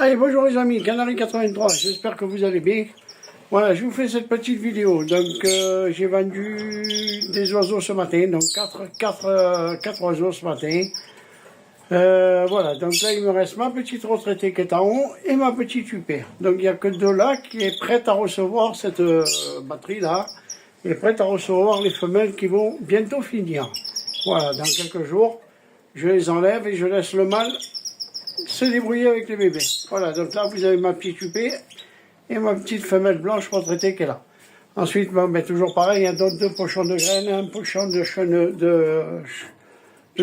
Allez, bonjour les amis, Canary 83, j'espère que vous allez bien. Voilà, je vous fais cette petite vidéo. Donc, j'ai vendu des oiseaux ce matin, donc 4 oiseaux ce matin. Voilà, donc là, il me reste ma petite retraitée qui est en haut et ma petite huppée. Donc, il n'y a que deux là qui est prête à recevoir cette batterie-là. Elle est prête à recevoir les femelles qui vont bientôt finir. Voilà, dans quelques jours, je les enlève et je laisse le mâle se débrouiller avec les bébés. Voilà, donc là vous avez ma petite huppée et ma petite femelle blanche retraitée qui est là. Ensuite, bon, ben, toujours pareil, il y a d'autres 2 pochons de graines, un pochon de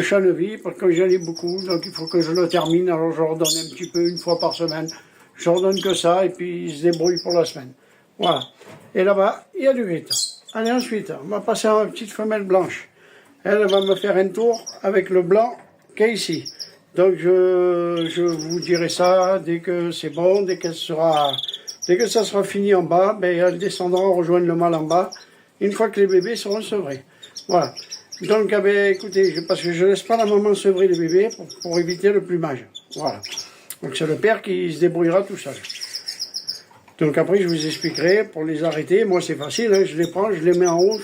chènevis, parce que j'en ai beaucoup, donc il faut que je le termine, alors je leur donne un petit peu une fois par semaine. Je leur donne que ça et puis ils se débrouillent pour la semaine. Voilà. Et là-bas, il y a du vide. Allez, ensuite, on va passer à ma petite femelle blanche. Elle va me faire un tour avec le blanc qui est ici. Donc je vous dirai ça dès que c'est bon, dès que ça sera fini en bas, ben, elle descendra rejoindre le mâle en bas, une fois que les bébés seront sevrés. Voilà. Donc eh ben, écoutez, parce que je ne laisse pas la maman sevrer les bébés pour éviter le plumage. Voilà. Donc c'est le père qui se débrouillera tout seul. Donc après je vous expliquerai pour les arrêter. Moi c'est facile, hein, je les prends, je les mets en haut,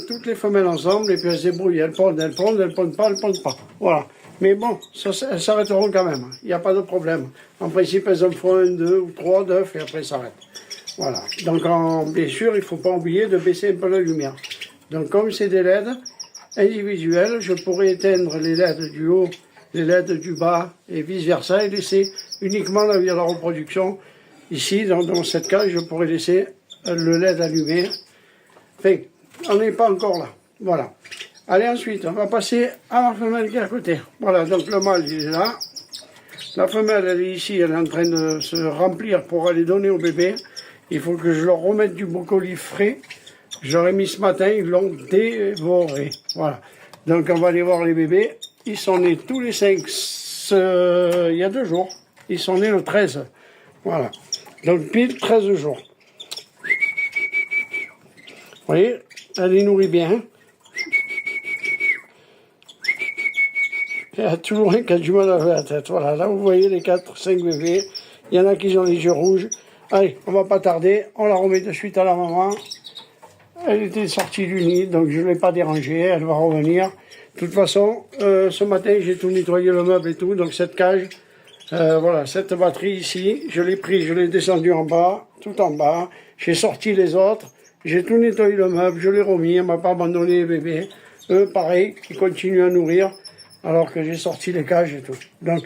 toutes les femelles ensemble, et puis elles se débrouillent. Elles pondent pas, elles pondent pas. Voilà. Mais bon, elles s'arrêteront quand même, il n'y a pas de problème. En principe, elles en font 1, 2 ou 3 d'œufs et après elles s'arrêtent. Voilà. Donc bien sûr, il ne faut pas oublier de baisser un peu la lumière. Donc comme c'est des LED individuels, je pourrais éteindre les LED du haut, les LED du bas et vice versa et laisser uniquement la vie à la reproduction. Ici, dans cette case, je pourrais laisser le LED allumé. Enfin, on n'est pas encore là. Voilà. Allez, ensuite, on va passer à la femelle qui est à côté. Voilà, donc le mâle, il est là. La femelle, elle est ici, elle est en train de se remplir pour aller donner au bébé. Il faut que je leur remette du brocoli frais. Je leur ai mis ce matin, ils l'ont dévoré. Voilà. Donc, on va aller voir les bébés. Ils sont nés tous les 5, il y a 2 jours. Ils sont nés le 13. Voilà. Donc, pile 13 jours. Vous voyez, elle les nourrit bien. Il y a toujours un qui a du mal à faire la tête. Voilà, là vous voyez les 4, 5 bébés. Il y en a qui ont les yeux rouges. Allez, on va pas tarder. On la remet de suite à la maman. Elle était sortie du nid, donc je ne l'ai pas dérangée. Elle va revenir. De toute façon, ce matin, j'ai tout nettoyé le meuble et tout. Donc cette cage, voilà, cette batterie ici, je l'ai pris, je l'ai descendu en bas, tout en bas. J'ai sorti les autres. J'ai tout nettoyé le meuble, je l'ai remis. Elle ne m'a pas abandonné les bébés. Eux, pareil, qui continuent à nourrir. Alors que j'ai sorti les cages et tout. Donc,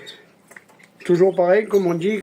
toujours pareil, comme on dit,